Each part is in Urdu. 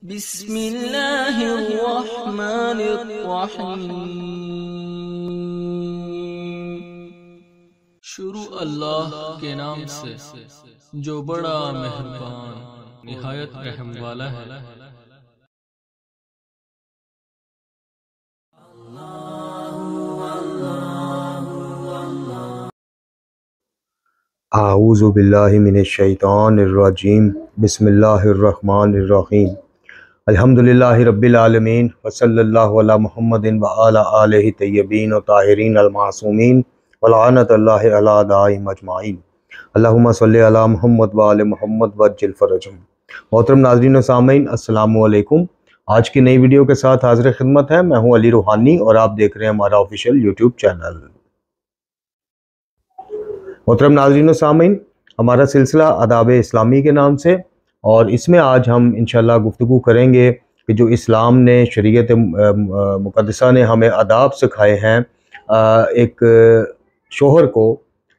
بسم اللہ الرحمن الرحیم۔ شروع اللہ کے نام سے جو بڑا مہربان نہایت رحم والا ہے۔ اعوذ باللہ من الشیطان الرجیم، بسم اللہ الرحمن الرحیم۔ الحمدللہ رب العالمین وصلی اللہ علی محمد وعلی آلہ طیبین و طاہرین المعصومین ولعنت اللہ علی اعدائہم اجمعین۔ اللہم صلی علی محمد وعلی محمد وعجل فرجہم۔ محترم ناظرین و سامعین، السلام علیکم۔ آج کی نئی ویڈیو کے ساتھ حاضر خدمت ہے، میں ہوں علی روحانی اور آپ دیکھ رہے ہیں ہمارا آفیشیل یوٹیوب چینل۔ محترم ناظرین و سامعین، ہمارا سلسلہ آداب اسلامی کے نام سے، اور اس میں آج ہم انشاءاللہ گفتگو کریں گے کہ جو اسلام نے، شریعت مقدسہ نے ہمیں آداب سکھائے ہیں ایک شوہر کو،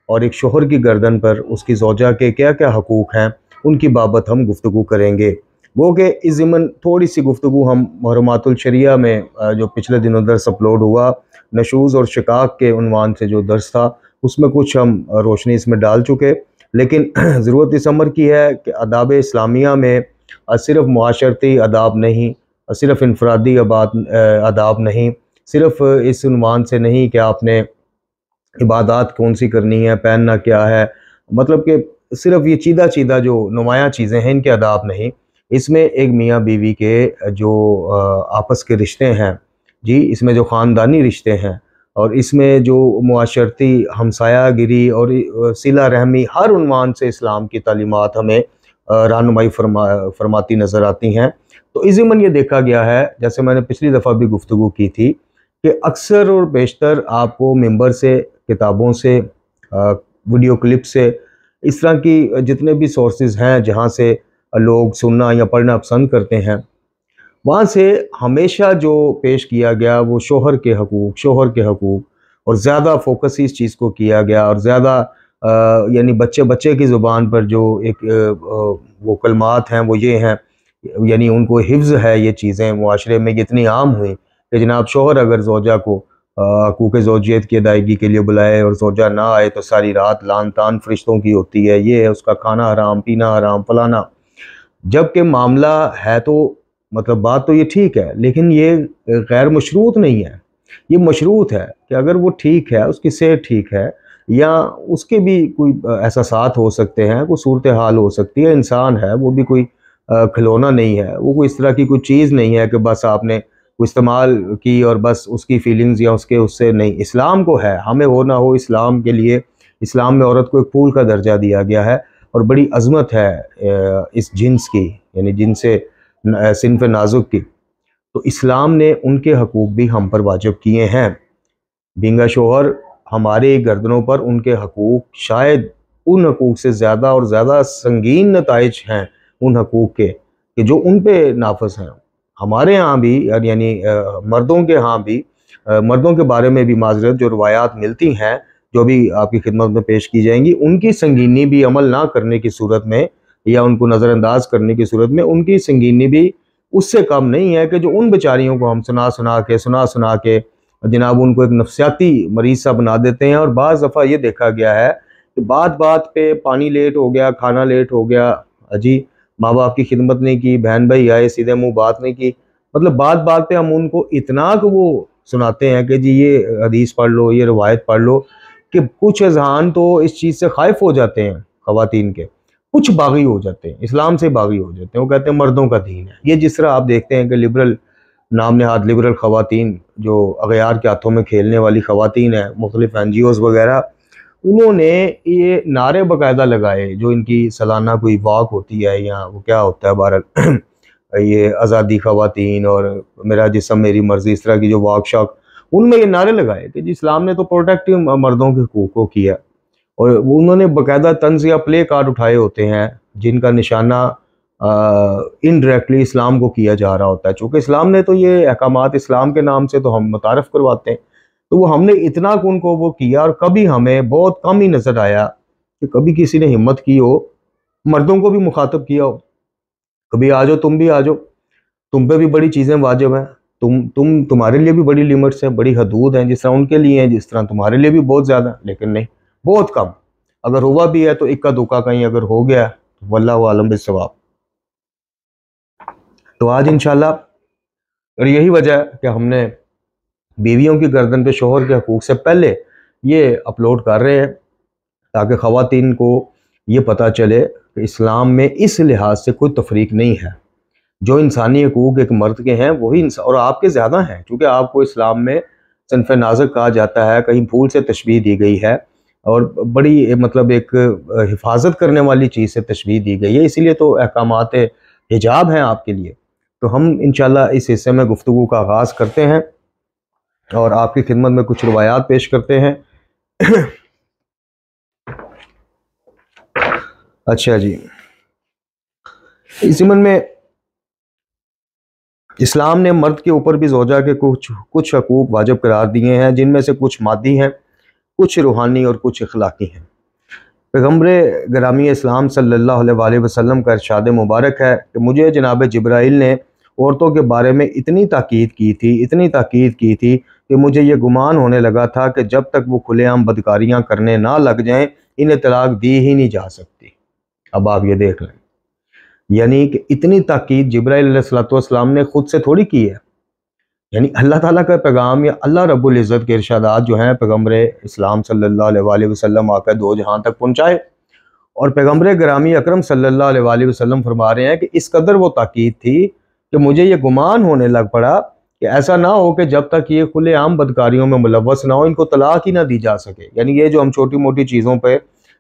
اور ایک شوہر کی گردن پر اس کی زوجہ کے کیا کیا حقوق ہیں، ان کی بابت ہم گفتگو کریں گے۔ وہ کہ اس ضمن تھوڑی سی گفتگو ہم محرمات الشریعہ میں جو پچھلے دنوں درس اپلوڈ ہوا، نشوز اور شقاق کے عنوان سے جو درس تھا، اس میں کچھ ہم روشنی اس میں ڈال چکے، لیکن ضرورت اس امر کی ہے کہ آداب اسلامیہ میں صرف معاشرتی آداب نہیں، صرف انفرادی آداب نہیں، صرف اس عنوان سے نہیں کہ آپ نے عبادات کون سی کرنی ہے، پہننا کیا ہے، مطلب کہ صرف یہ چیدہ جو نمایاں چیزیں ہیں ان کے آداب نہیں۔ اس میں ایک میاں بیوی کے جو آپس کے رشتے ہیں، جی اس میں جو خاندانی رشتے ہیں، اور اس میں جو معاشرتی ہمسایہ گیری اور صلہ رحمی، ہر عنوان سے اسلام کی تعلیمات ہمیں رہنمائی فرماتی نظر آتی ہیں۔ تو اس ضمن یہ دیکھا گیا ہے، جیسے میں نے پچھلی دفعہ بھی گفتگو کی تھی، کہ اکثر اور بیشتر آپ کو ممبر سے، کتابوں سے، ویڈیو کلپ سے، اس طرح کی جتنے بھی سورسز ہیں جہاں سے لوگ سننا یا پڑھنا پسند کرتے ہیں، وہاں سے ہمیشہ جو پیش کیا گیا وہ شوہر کے حقوق، اور زیادہ فوکس اس چیز کو کیا گیا، اور زیادہ یعنی بچے کی زبان پر جو ایک وہ کلمات ہیں وہ یہ ہیں، یعنی ان کو حفظ ہے، یہ چیزیں معاشرے میں اتنی عام ہوئی کہ جناب شوہر اگر زوجہ کو حقوق زوجیت کی ادائیگی کے لیے بلائے اور زوجہ نہ آئے تو ساری رات لان تان فرشتوں کی ہوتی ہے، یہ ہے اس کا کھانا حرام، پینا حرام، فلانا۔ جبکہ معاملہ ہے تو مطلب بات تو یہ ٹھیک ہے، لیکن یہ غیر مشروط نہیں ہے، یہ مشروط ہے کہ اگر وہ ٹھیک ہے، اس کی صحت ٹھیک ہے، یا اس کے بھی کوئی احساسات ہو سکتے ہیں، کوئی صورتحال ہو سکتی ہے، انسان ہے، وہ بھی کوئی کھلونا نہیں ہے، وہ کوئی اس طرح کی کوئی چیز نہیں ہے کہ بس آپ نے کوئی استعمال کی اور بس اس کی فیلنگز یا اس سے نہیں۔ اسلام کو ہے، ہمیں ہو نہ ہو، اسلام کے لیے، اسلام میں عورت کو ایک پھول کا درجہ دیا گیا ہے، اور بڑی عظمت ہے اس جنس کی، یعنی جنس صنف نازک کی۔ تو اسلام نے ان کے حقوق بھی ہم پر واجب کیے ہیں۔ بینگا شوہر، ہمارے گردنوں پر ان کے حقوق شاید ان حقوق سے زیادہ اور زیادہ سنگین نتائج ہیں ان حقوق کے کہ جو ان پہ نافذ ہیں۔ ہمارے ہاں بھی، یعنی مردوں کے ہاں بھی، مردوں کے بارے میں بھی معذرت، جو روایات ملتی ہیں جو بھی آپ کی خدمت میں پیش کی جائیں گی، ان کی سنگینی بھی عمل نہ کرنے کی صورت میں یا ان کو نظر انداز کرنے کی صورت میں، ان کی سنگینی بھی اس سے کم نہیں ہے کہ جو ان بیچاریوں کو ہم سنا کے جناب ان کو ایک نفسیاتی مریض سا بنا دیتے ہیں۔ اور بعض دفعہ یہ دیکھا گیا ہے کہ بات پہ پانی لیٹ ہو گیا، کھانا لیٹ ہو گیا، جی ماں باپ کی خدمت نہیں کی، بہن بھائی آئے سیدھے منہ بات نہیں کی، مطلب بات پہ ہم ان کو اتنا کہ وہ سناتے ہیں کہ جی یہ حدیث پڑھ لو، یہ روایت پڑھ لو، کہ کچھ اذہان تو اس چیز سے خائف ہو جاتے ہیں خواتین کے، کچھ باغی ہو جاتے ہیں، اسلام سے باغی ہو جاتے ہیں، وہ کہتے ہیں مردوں کا دین ہے۔ یہ جس طرح آپ دیکھتے ہیں کہ لبرل نام نہاد لبرل خواتین جو اغیار کے ہاتھوں میں کھیلنے والی خواتین ہیں، مختلف NGOs وغیرہ، انہوں نے یہ نعرے باقاعدہ لگائے، جو ان کی سالانہ کوئی واک ہوتی ہے یا وہ کیا ہوتا ہے، بہرحال یہ آزادی خواتین اور میرا جسم میری مرضی، اس طرح کی جو واک شاک، ان میں یہ نعرے لگائے کہ جی اسلام نے تو پروٹیکٹنگ مردوں کے حقوق کو کیا، اور انہوں نے باقاعدہ طنز یا پلے کارڈ اٹھائے ہوتے ہیں جن کا نشانہ انڈائریکٹلی اسلام کو کیا جا رہا ہوتا ہے، چونکہ اسلام نے تو یہ احکامات اسلام کے نام سے تو ہم متعارف کرواتے ہیں، تو وہ ہم نے اتنا ان کو وہ کیا، اور کبھی ہمیں بہت کم ہی نظر آیا کہ کبھی کسی نے ہمت کی ہو، مردوں کو بھی مخاطب کیا ہو، کبھی آ جاؤ، تم بھی آ جاؤ۔ تم پہ بھی بڑی چیزیں واجب ہیں، تمہارے لیے بھی بڑی لیمٹس ہیں، بڑی حدود ہیں، جس طرح ان کے لیے ہیں، جس طرح تمہارے لیے بھی بہت زیادہ، لیکن نہیں، بہت کم۔ اگر ہوا بھی ہے تو اکا دکا کہیں اگر ہو گیا تو واللہ عالم بالصواب۔ تو آج انشاءاللہ، اور یہی وجہ ہے کہ ہم نے بیویوں کی گردن پہ شوہر کے حقوق سے پہلے یہ اپلوڈ کر رہے ہیں، تاکہ خواتین کو یہ پتہ چلے کہ اسلام میں اس لحاظ سے کوئی تفریق نہیں ہے۔ جو انسانی حقوق ایک مرد کے ہیں وہی اور آپ کے زیادہ ہیں، کیونکہ آپ کو اسلام میں صنف نازک کہا جاتا ہے، کہیں پھول سے تشبیہ دی گئی ہے، اور بڑی مطلب ایک حفاظت کرنے والی چیز سے تشبیہ دی گئی ہے، اسی لیے تو احکامات حجاب ہیں آپ کے لیے۔ تو ہم انشاءاللہ اس حصے میں گفتگو کا آغاز کرتے ہیں اور آپ کی خدمت میں کچھ روایات پیش کرتے ہیں۔ اچھا جی، اس ضمن میں اسلام نے مرد کے اوپر بھی زوجہ کے کچھ حقوق واجب قرار دیے ہیں، جن میں سے کچھ مادی ہیں، کچھ روحانی اور کچھ اخلاقی ہیں۔ پیغمبر گرامی اسلام صلی اللہ علیہ وآلہ وسلم کا ارشاد مبارک ہے کہ مجھے جناب جبرائیل نے عورتوں کے بارے میں اتنی تاکید کی تھی کہ مجھے یہ گمان ہونے لگا تھا کہ جب تک وہ کھلے عام بدکاریاں کرنے نہ لگ جائیں انہیں طلاق دی ہی نہیں جا سکتی۔ اب آپ یہ دیکھ لیں، یعنی کہ اتنی تاکید جبرائیل علیہ السلام نے خود سے تھوڑی کی ہے، یعنی اللہ تعالیٰ کا پیغام یا اللہ رب العزت کے ارشادات جو ہیں پیغمبر اسلام صلی اللہ علیہ وآلہ وسلم آ کر دو جہاں تک پہنچائے، اور پیغمبر گرامی اکرم صلی اللہ علیہ وآلہ وسلم فرما رہے ہیں کہ اس قدر وہ تاکید تھی کہ مجھے یہ گمان ہونے لگ پڑا کہ ایسا نہ ہو کہ جب تک یہ کھلے عام بدکاریوں میں ملوث نہ ہو ان کو طلاق ہی نہ دی جا سکے۔ یعنی یہ جو ہم چھوٹی موٹی چیزوں پہ،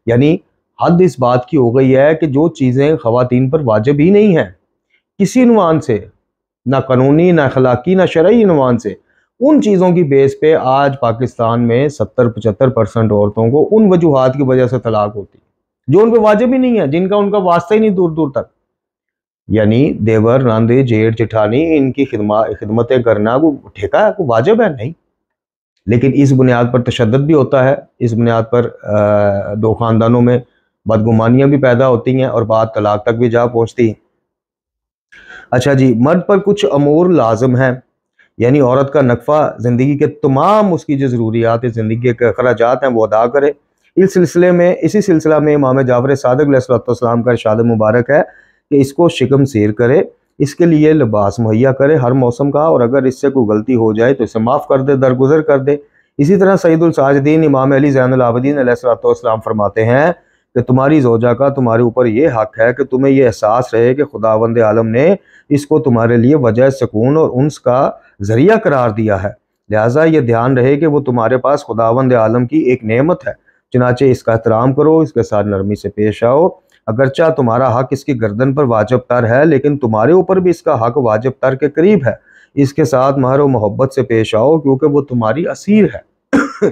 یعنی حد اس بات کی ہو گئی ہے کہ جو چیزیں خواتین پر واجب ہی نہیں ہیں کسی عنوان سے، نہ قانونی، نہ اخلاقی، نہ شرعی عنوان سے، ان چیزوں کی بیس پہ آج پاکستان میں 70-75% عورتوں کو ان وجوہات کی وجہ سے طلاق ہوتی ہے جو ان پہ واجب ہی نہیں ہے، جن کا ان کا واسطہ ہی نہیں دور دور تک۔ یعنی دیور، راندے، جیٹھ، جٹھانی، ان کی خدمتیں کرنا کوئی ٹھیکہ ہے، کوئی واجب ہے؟ نہیں۔ لیکن اس بنیاد پر تشدد بھی ہوتا ہے، اس بنیاد پر دو خاندانوں میں بدگمانیاں بھی پیدا ہوتی ہیں اور بات طلاق تک بھی جا پہنچتی ہیں۔ اچھا جی، مرد پر کچھ امور لازم ہیں، یعنی عورت کا نقفہ زندگی کے تمام اس کی جو ضروریات زندگی کے اخراجات ہیں وہ ادا کرے۔ اسی سلسلہ میں امام جعفر صادق علیہ السلام کا ارشاد مبارک ہے کہ اس کو شکم سیر کرے، اس کے لیے لباس مہیا کرے ہر موسم کا، اور اگر اس سے کوئی غلطی ہو جائے تو اسے معاف کر دے، درگزر کر دے۔ اسی طرح سید الساجدین امام علی زین العابدین علیہ السلام فرماتے ہیں کہ تمہاری زوجہ کا تمہارے اوپر یہ حق ہے کہ تمہیں یہ احساس رہے کہ خداوند عالم نے اس کو تمہارے لیے وجہ سکون اور انس کا ذریعہ قرار دیا ہے، لہٰذا یہ دھیان رہے کہ وہ تمہارے پاس خداوند عالم کی ایک نعمت ہے، چنانچہ اس کا احترام کرو، اس کے ساتھ نرمی سے پیش آؤ۔ اگرچہ تمہارا حق اس کی گردن پر واجب تر ہے، لیکن تمہارے اوپر بھی اس کا حق واجب تر کے قریب ہے، اس کے ساتھ مہر و محبت سے پیش آؤ کیونکہ وہ تمہاری اسیر ہے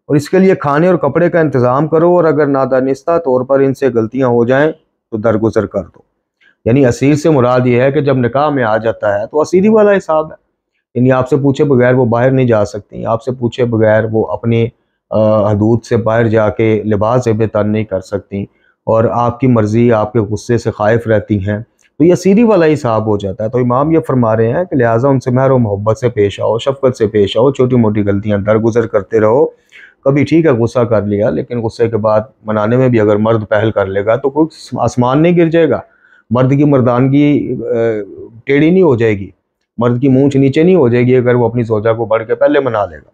اور اس کے لیے کھانے اور کپڑے کا انتظام کرو، اور اگر نادانستہ طور پر ان سے غلطیاں ہو جائیں تو درگزر کر دو۔ یعنی اسیر سے مراد یہ ہے کہ جب نکاح میں آ جاتا ہے تو اسیری والا حساب ہے، یعنی آپ سے پوچھے بغیر وہ باہر نہیں جا سکتی، آپ سے پوچھے بغیر وہ اپنی حدود سے باہر جا کے لباس زیب تن نہیں کر سکتی، اور آپ کی مرضی، آپ کے غصے سے خائف رہتی ہیں، تو یہ اسیری والا حساب ہو جاتا ہے۔ تو امام یہ فرما رہے ہیں کہ لہٰذا ان سے مہر و محبت سے پیش آؤ، شفقت سے پیش آؤ، چھوٹی موٹی غلطیاں درگزر کرتے رہو۔ کبھی ٹھیک ہے غصہ کر لیا، لیکن غصے کے بعد منانے میں بھی اگر مرد پہل کر لے گا تو کوئی آسمان نہیں گر جائے گا، مرد کی مردانگی ٹیڑھی نہیں ہو جائے گی، مرد کی مونچھ نیچے نہیں ہو جائے گی اگر وہ اپنی زوجہ کو بڑھ کے پہلے منا لے گا۔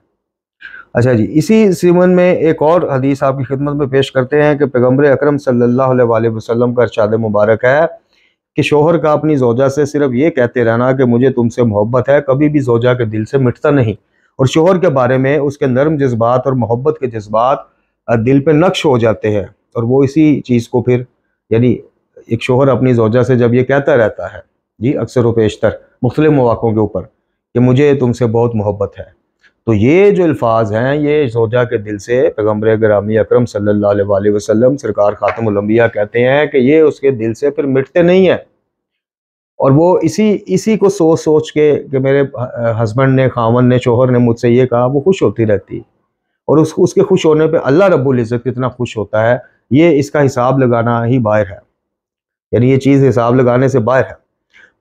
اچھا جی، اسی ضمن میں ایک اور حدیث آپ کی خدمت میں پیش کرتے ہیں کہ پیغمبر اکرم صلی اللہ علیہ وآلہ وسلم کا ارشاد مبارک ہے کہ شوہر کا اپنی زوجہ سے صرف یہ کہتے رہنا کہ مجھے تم سے محبت ہے کبھی بھی زوجہ کے دل سے مٹتا نہیں، اور شوہر کے بارے میں اس کے نرم جذبات اور محبت کے جذبات دل پہ نقش ہو جاتے ہیں، اور وہ اسی چیز کو پھر، یعنی ایک شوہر اپنی زوجہ سے جب یہ کہتا رہتا ہے جی اکثر و بیشتر مختلف مواقعوں کے اوپر کہ مجھے تم سے بہت محبت ہے، تو یہ جو الفاظ ہیں یہ زوجہ کے دل سے پیغمبر گرامی اکرم صلی اللہ علیہ وآلہ وسلم سرکار خاتم الانبیاء کہتے ہیں کہ یہ اس کے دل سے پھر مٹتے نہیں ہیں، اور وہ اسی کو سوچ سوچ کے کہ میرے ہسبینڈ نے، خاوند نے، شوہر نے مجھ سے یہ کہا، وہ خوش ہوتی رہتی، اور اس کے خوش ہونے پہ اللہ رب العزت کتنا خوش ہوتا ہے، یہ اس کا حساب لگانا ہی باہر ہے، یعنی یہ چیز حساب لگانے سے باہر ہے۔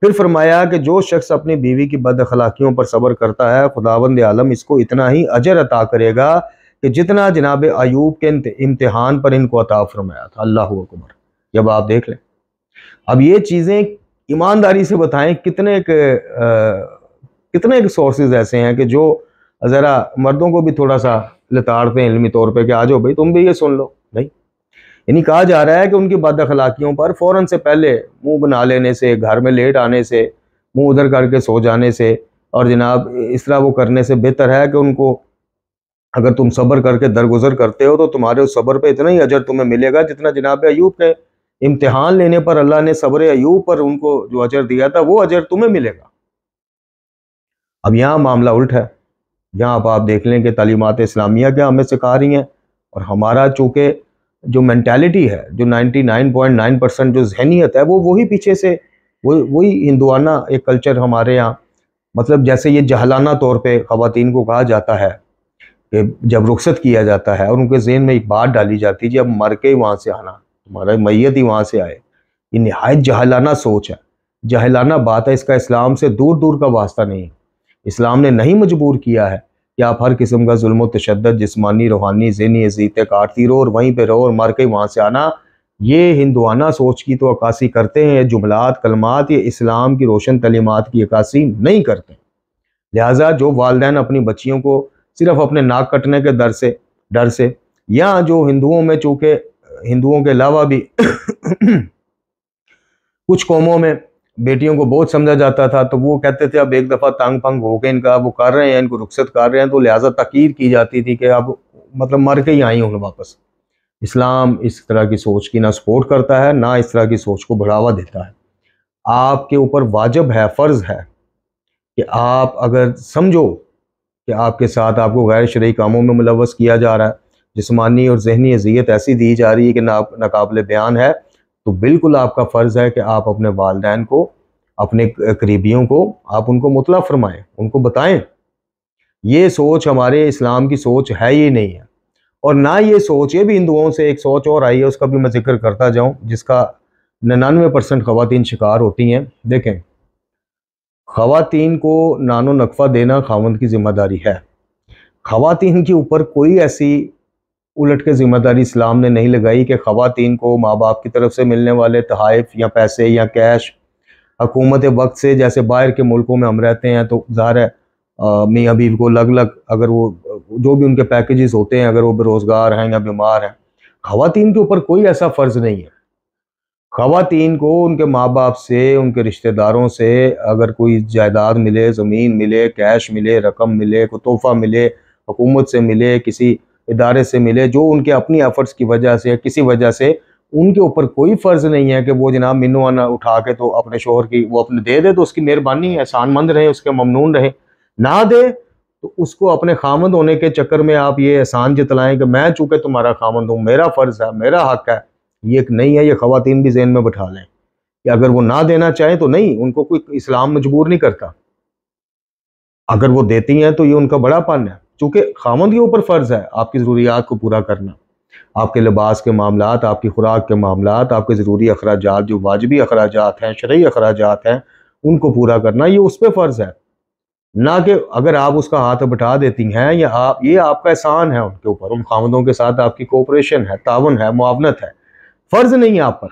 پھر فرمایا کہ جو شخص اپنی بیوی کی بد اخلاقیوں پر صبر کرتا ہے خداوند عالم اس کو اتنا ہی اجر عطا کرے گا کہ جتنا جناب ایوب کے امتحان پر ان کو عطا فرمایا تھا۔ اللہ اکبر، جب آپ دیکھ لیں اب یہ چیزیں ایمانداری سے بتائیں کتنے سورسز ایسے ہیں کہ جو ذرا مردوں کو بھی تھوڑا سا لتاڑتے ہیں علمی طور پہ کہ آ جاؤ بھائی تم بھی یہ سن لو۔ نہیں، یعنی کہا جا رہا ہے کہ ان کی بد اخلاقیوں پر فوراً سے پہلے منہ بنا لینے سے، گھر میں لیٹ آنے سے، منہ ادھر کر کے سو جانے سے اور جناب اس طرح وہ کرنے سے بہتر ہے کہ ان کو اگر تم صبر کر کے درگزر کرتے ہو تو تمہارے اس صبر پہ اتنا ہی اجر تمہیں ملے گا جتنا جناب ایوب کے امتحان لینے پر اللہ نے صبر ایوب پر ان کو جو اجر دیا تھا وہ اجر تمہیں ملے گا۔ اب یہاں معاملہ الٹ ہے، یہاں آپ دیکھ لیں کہ تعلیمات اسلامیہ کیا ہمیں سکھا رہی ہیں، اور ہمارا چونکہ جو مینٹیلٹی ہے، جو 99.9% جو ذہنیت ہے وہ وہی پیچھے سے وہی ہندوانہ ایک کلچر ہمارے یہاں، مطلب جیسے یہ جہلانہ طور پہ خواتین کو کہا جاتا ہے کہ جب رخصت کیا جاتا ہے اور ان کے ذہن میں ایک بات ڈالی جاتی ہے جب مر کے وہاں سے آنا، تمہارا میت ہی وہاں سے آئے، یہ نہایت جہلانہ سوچ ہے، جہلانہ بات ہے، اس کا اسلام سے دور دور کا واسطہ نہیں ہے۔ اسلام نے نہیں مجبور کیا ہے کہ آپ ہر قسم کا ظلم و تشدد، جسمانی، روحانی، ذہنی اذیتیں کاٹتی رہو اور وہیں پہ رہو اور مر کے وہاں سے آنا۔ یہ ہندوانہ سوچ کی تو عکاسی کرتے ہیں، جملات، کلمات، یہ اسلام کی روشن تعلیمات کی عکاسی نہیں کرتے۔ لہٰذا جو والدین اپنی بچیوں کو صرف اپنے ناک کٹنے کے ڈر سے یا جو ہندوؤں میں چونکہ ہندوؤں کے علاوہ بھی کچھ قوموں میں بیٹیوں کو بہت سمجھا جاتا تھا تو وہ کہتے تھے اب ایک دفعہ تنگ پنگ ہو کے ان کا وہ کر رہے ہیں، ان کو رخصت کر رہے ہیں تو لہٰذا تقریر کی جاتی تھی کہ اب مطلب مر کے ہی آئی ہوں واپس۔ اسلام اس طرح کی سوچ کی نہ سپورٹ کرتا ہے، نہ اس طرح کی سوچ کو بڑھاوا دیتا ہے۔ آپ کے اوپر واجب ہے، فرض ہے کہ آپ اگر سمجھو کہ آپ کے ساتھ آپ کو غیر شرعی کاموں میں ملوث کیا جا رہا ہے، جسمانی اور ذہنی اذیت ایسی دی جا رہی ہے کہ ناقابل بیان ہے، تو بالکل آپ کا فرض ہے کہ آپ اپنے والدین کو، اپنے قریبیوں کو آپ ان کو مطلع فرمائیں، ان کو بتائیں۔ یہ سوچ ہمارے اسلام کی سوچ ہے ہی نہیں ہے، اور نہ یہ سوچ، یہ بھی ہندوؤں سے ایک سوچ اور آئی ہے، اس کا بھی میں ذکر کرتا جاؤں، جس کا 99% خواتین شکار ہوتی ہیں۔ دیکھیں، خواتین کو نان و نقفہ دینا خاوند کی ذمہ داری ہے، خواتین کے اوپر کوئی ایسی الٹ کے ذمہ داری اسلام نے نہیں لگائی کہ خواتین کو ماں باپ کی طرف سے ملنے والے تحائف یا پیسے یا کیش حکومت وقت سے، جیسے باہر کے ملکوں میں ہم رہتے ہیں تو ظاہر ہے میاں بیوی کو الگ الگ اگر وہ جو بھی ان کے پیکیجز ہوتے ہیں، اگر وہ بے روزگار ہیں یا بیمار ہیں، خواتین کے اوپر کوئی ایسا فرض نہیں ہے۔ خواتین کو ان کے ماں باپ سے، ان کے رشتہ داروں سے اگر کوئی جائیداد ملے، زمین ملے، کیش ملے، رقم ملے، کوئی تحفہ ملے، حکومت سے ملے، کسی ادارے سے ملے، جو ان کے اپنی ایفرٹس کی وجہ سے کسی وجہ سے، ان کے اوپر کوئی فرض نہیں ہے کہ وہ جناب منو آنا اٹھا کے تو اپنے شوہر کی وہ اپنے دے تو اس کی مہربانی ہے، احسان مند رہے، اس کے ممنون رہے، نہ دے تو اس کو اپنے خامند ہونے کے چکر میں آپ یہ احسان جتلائیں کہ میں چونکہ تمہارا خامند ہوں، میرا فرض ہے، میرا حق ہے، یہ ایک نہیں ہے۔ یہ خواتین بھی ذہن میں بٹھا لیں کہ اگر وہ نہ دینا چاہیں تو نہیں، ان کو کوئی اسلام مجبور نہیں کرتا، اگر وہ دیتی ہیں تو یہ ان کا بڑا پن ہے، چونکہ خامند کے اوپر فرض ہے آپ کی ضروریات کو پورا کرنا، آپ کے لباس کے معاملات، آپ کی خوراک کے معاملات، آپ کے ضروری اخراجات جو واجبی اخراجات ہیں، شرعی اخراجات ہیں، ان کو پورا کرنا، یہ اس پہ فرض ہے، نہ کہ اگر آپ اس کا ہاتھ بٹھا دیتی ہیں یا یہ آپ کا احسان ہے ان کے اوپر، ان خامدوں کے ساتھ آپ کی کوپریشن ہے، تعاون ہے، معاونت ہے، فرض نہیں ہے آپ پر۔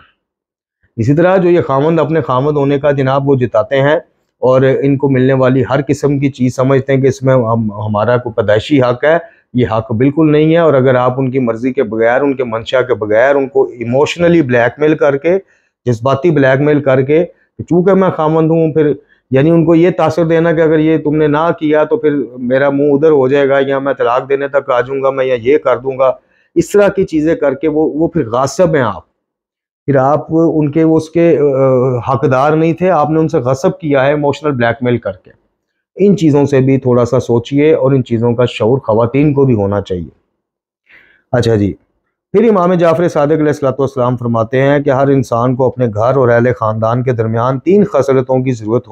اسی طرح جو یہ خامند اپنے خامند ہونے کا جناب وہ جتاتے ہیں اور ان کو ملنے والی ہر قسم کی چیز سمجھتے ہیں کہ اس میں ہمارا کوئی پیدائشی حق ہے، یہ حق بالکل نہیں ہے، اور اگر آپ ان کی مرضی کے بغیر، ان کے منشا کے بغیر ان کو ایموشنلی بلیک میل کر کے، جذباتی بلیک میل کر کے، چونکہ میں خامند ہوں، پھر یعنی ان کو یہ تاثر دینا کہ اگر یہ تم نے نہ کیا تو پھر میرا منہ ادھر ہو جائے گا، یا میں طلاق دینے تک آ جاؤں گا میں، یا یہ کر دوں گا، اس طرح کی چیزیں کر کے وہ پھر غاصب ہیں آپ، پھر آپ ان کے اس کے حقدار نہیں تھے، آپ نے ان سے غصب کیا ہے ایموشنل بلیک میل کر کے۔ ان چیزوں سے بھی تھوڑا سا سوچئے، اور ان چیزوں کا شعور خواتین کو بھی ہونا چاہیے۔ اچھا جی، پھر امام جعفر صادق علیہ السلام فرماتے ہیں کہ ہر انسان کو اپنے گھر اور اہل خاندان کے درمیان 3 خصلتوں کی ضرورت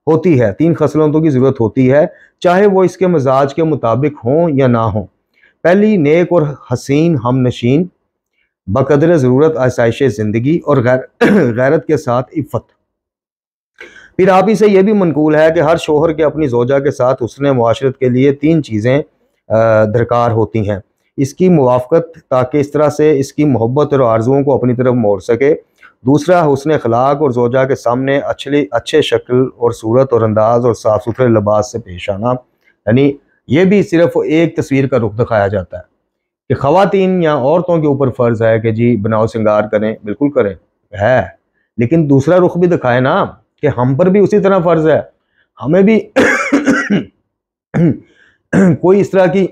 ہوتی ہے 3 خصلتوں کی ضرورت ہوتی ہے، چاہے وہ اس کے مزاج کے مطابق ہوں یا نہ ہوں۔ پہلی، نیک اور حسین ہم نشین، بقدر ضرورت آسائش زندگی، اور غیرت کے ساتھ عفت۔ پھر آپ ہی سے یہ بھی منقول ہے کہ ہر شوہر کے اپنی زوجہ کے ساتھ حسن معاشرت کے لیے 3 چیزیں درکار ہوتی ہیں: اس کی موافقت تاکہ اس طرح سے اس کی محبت اور آرزوؤں کو اپنی طرف موڑ سکے، دوسرا حسن اخلاق اور زوجہ کے سامنے اچھے شکل اور صورت اور انداز اور صاف ستھرے لباس سے پیش آنا، یعنی یہ بھی صرف ایک تصویر کا رخ دکھایا جاتا ہے کہ خواتین یا عورتوں کے اوپر فرض ہے کہ جی بناؤ سنگار کریں، بالکل کریں ہے، لیکن دوسرا رخ بھی دکھائے نا کہ ہم پر بھی اسی طرح فرض ہے، ہمیں بھی کوئی اس طرح کی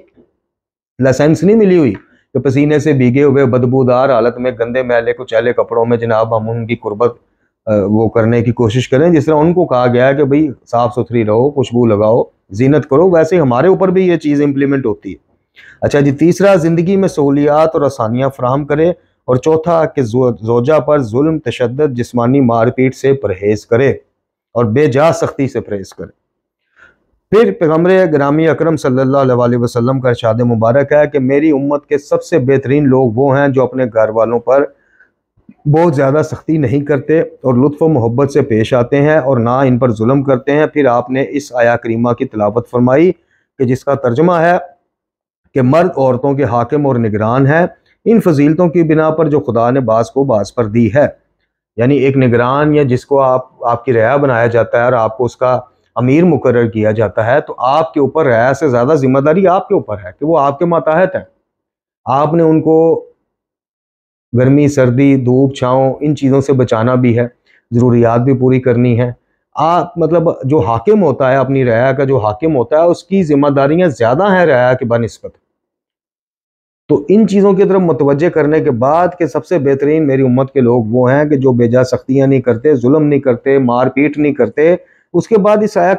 لائسنس نہیں ملی ہوئی کہ پسینے سے بھیگے ہوئے بدبودار حالت میں گندے میلے کچیلے کپڑوں میں جناب ہم ان کی قربت وہ کرنے کی کوشش کریں، جس طرح ان کو کہا گیا ہے کہ بھئی صاف ستھری رہو، خوشبو لگاؤ، زینت کرو، ویسے ہمارے اوپر بھی یہ چیز امپلیمنٹ ہوتی ہے۔ اچھا جی، تیسرا زندگی میں سہولیات اور آسانیاں فراہم کرے، اور چوتھا کہ زوجہ پر ظلم، تشدد، جسمانی مار پیٹ سے پرہیز کرے اور بے جا سختی سے پرہیز کرے۔ پھر پیغمبر گرامی اکرم صلی اللہ علیہ وسلم کا ارشاد مبارک ہے کہ میری امت کے سب سے بہترین لوگ وہ ہیں جو اپنے گھر والوں پر بہت زیادہ سختی نہیں کرتے اور لطف و محبت سے پیش آتے ہیں اور نہ ان پر ظلم کرتے ہیں۔ پھر آپ نے اس آیہ کریمہ کی تلاوت فرمائی کہ جس کا ترجمہ ہے کہ مرد عورتوں کے حاکم اور نگران ہیں ان فضیلتوں کی بنا پر جو خدا نے بعض کو بعض پر دی ہے، یعنی ایک نگران یا جس کو آپ کی رعایا بنایا جاتا ہے اور آپ کو اس کا امیر مقرر کیا جاتا ہے، تو آپ کے اوپر رعایا سے زیادہ ذمہ داری آپ کے اوپر ہے کہ وہ آپ کے ماتحت ہے۔ آپ نے ان کو گرمی، سردی، دھوپ، چھاؤں ان چیزوں سے بچانا بھی ہے، ضروریات بھی پوری کرنی ہے۔ آپ مطلب جو حاکم ہوتا ہے، اپنی رعایا کا جو حاکم ہوتا ہے، اس کی ذمہ داریاں زیادہ ہیں رعایا کے بنسبت۔ تو ان چیزوں کی طرف متوجہ کرنے کے بعد کہ سب سے بہترین میری امت کے لوگ وہ ہیں کہ جو بے جا سختیاں نہیں کرتے، ظلم نہیں کرتے، مار پیٹ نہیں کرتے، اس کے بعد اس آیہ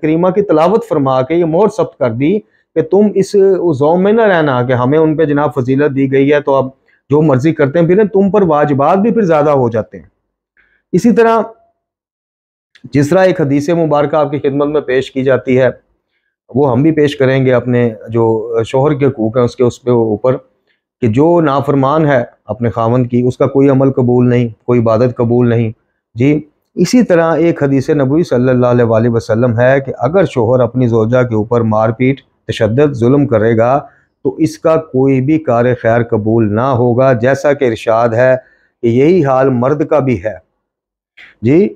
کریمہ کی تلاوت فرما کے یہ مہر ثبت کر دی کہ تم اس زوم میں نہ رہنا کہ ہمیں ان پہ جناب فضیلت دی گئی ہے تو اب جو مرضی کرتے ہیں، پھر تم پر واجبات بھی پھر زیادہ ہو جاتے ہیں۔ اسی طرح جس طرح ایک حدیث مبارکہ آپ کی خدمت میں پیش کی جاتی ہے، وہ ہم بھی پیش کریں گے اپنے جو شوہر کے حقوق ہیں اس پہ اوپر، کہ جو نافرمان ہے اپنے خاوند کی، اس کا کوئی عمل قبول نہیں، کوئی عبادت قبول نہیں جی۔ اسی طرح ایک حدیث نبوی صلی اللہ علیہ وسلم ہے کہ اگر شوہر اپنی زوجہ کے اوپر مار پیٹ، تشدد، ظلم کرے گا تو اس کا کوئی بھی کار خیر قبول نہ ہوگا، جیسا کہ ارشاد ہے کہ یہی حال مرد کا بھی ہے جی۔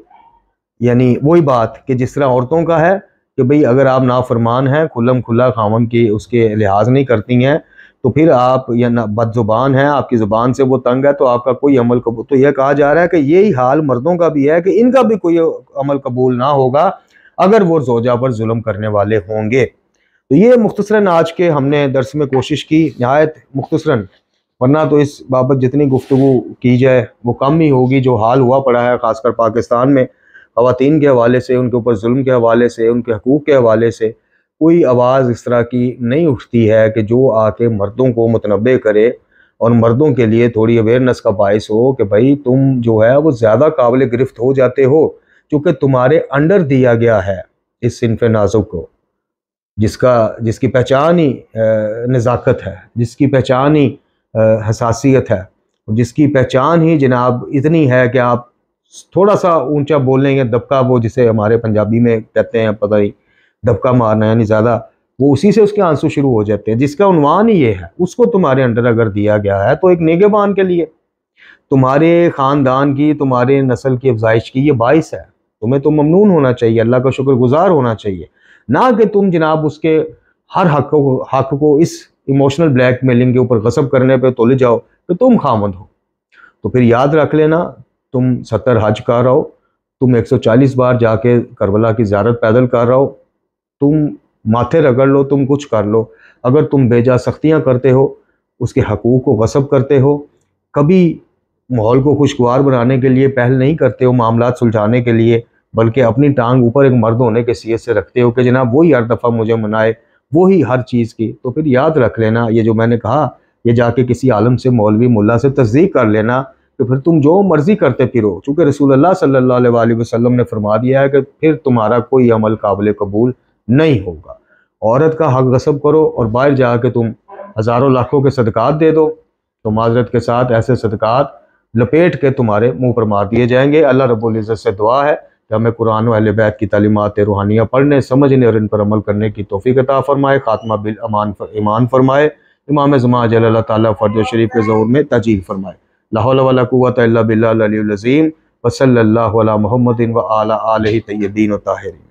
یعنی وہی بات کہ جس طرح عورتوں کا ہے کہ بھئی اگر آپ نافرمان ہیں، کھلم کھلا خاوند کی اس کے لحاظ نہیں کرتی ہیں، تو پھر آپ یا بد زبان ہیں، آپ کی زبان سے وہ تنگ ہے، تو آپ کا کوئی عمل قبول، تو یہ کہا جا رہا ہے کہ یہی حال مردوں کا بھی ہے کہ ان کا بھی کوئی عمل قبول نہ ہوگا اگر وہ زوجہ پر ظلم کرنے والے ہوں گے۔ تو یہ مختصراً آج کے ہم نے درس میں کوشش کی، نہایت مختصراً، ورنہ تو اس بابت جتنی گفتگو کی جائے وہ کم ہی ہوگی۔ جو حال ہوا پڑا ہے خاص کر پاکستان میں خواتین کے حوالے سے، ان کے اوپر ظلم کے حوالے سے، ان کے حقوق کے حوالے سے کوئی آواز اس طرح کی نہیں اٹھتی ہے کہ جو آ کے مردوں کو متنبع کرے اور مردوں کے لیے تھوڑی اویئرنس کا باعث ہو کہ بھائی تم جو ہے وہ زیادہ قابل گرفت ہو جاتے ہو، چونکہ تمہارے انڈر دیا گیا ہے اس صنف نازک کو، جس کی پہچان ہی نزاکت ہے، جس کی پہچان ہی حساسیت ہے، جس کی پہچان ہی جناب اتنی ہے کہ آپ تھوڑا سا اونچا بولیں گے، دبکا، وہ جسے ہمارے پنجابی میں کہتے ہیں پتہ نہیں، دبکا مارنا، یعنی زیادہ وہ اسی سے اس کے آنسو شروع ہو جاتے ہیں، جس کا عنوان ہی یہ ہے، اس کو تمہارے انڈر اگر دیا گیا ہے تو ایک نگہبان کے لیے تمہارے خاندان کی، تمہارے نسل کی افزائش کی یہ باعث ہے، تمہیں تو ممنون ہونا چاہیے، اللہ کا شکر گزار ہونا چاہیے، نہ کہ تم جناب اس کے ہر حق کو اس ایموشنل بلیک میلنگ کے اوپر غصب کرنے پہ تولے جاؤ کہ تم خامد ہو۔ تو پھر یاد رکھ لینا، تم 70 حج کر رہو، تم 140 بار جا کے کربلا کی زیارت پیدل کر رہو، تم ماتھے رگڑ لو، تم کچھ کر لو، اگر تم بے جا سختیاں کرتے ہو، اس کے حقوق کو غصب کرتے ہو، کبھی ماحول کو خوشگوار بنانے کے لیے پہل نہیں کرتے ہو، معاملات سلجھانے کے لیے، بلکہ اپنی ٹانگ اوپر ایک مرد ہونے کے حیثیت سے رکھتے ہو کہ جناب وہی ہر دفعہ مجھے منائے، وہی ہر چیز کی، تو پھر یاد رکھ لینا یہ جو میں نے کہا، یہ جا کے کسی عالم سے، مولوی، ملا سے تصدیق کر لینا کہ پھر تم جو مرضی کرتے پھرو، چونکہ رسول اللہ صلی اللہ علیہ وسلم نے فرما دیا ہے کہ پھر تمہارا کوئی عمل قابل قبول نہیں ہوگا۔ عورت کا حق غصب کرو اور باہر جا کے تم ہزاروں لاکھوں کے صدقات دے دو، تو معذرت کے ساتھ ایسے صدقات لپیٹ کے تمہارے منہ پر مار دیے جائیں گے۔ اللہ رب العزت سے دعا ہے کہ ہمیں قرآن و اہل بیت کی تعلیمات روحانیہ پڑھنے، سمجھنے اور ان پر عمل کرنے کی توفیق عطا فرمائے، خاتمہ ایمان فرمائے، امام زمان جل اللہ تعالیٰ فرج شریف کے ظہور میں تاجیل فرمائے۔ لا حول ولا قوۃ الا باللہ العلی العظیم، وصلی اللہ علی محمد و علی آلہ طیبین الطاہرین۔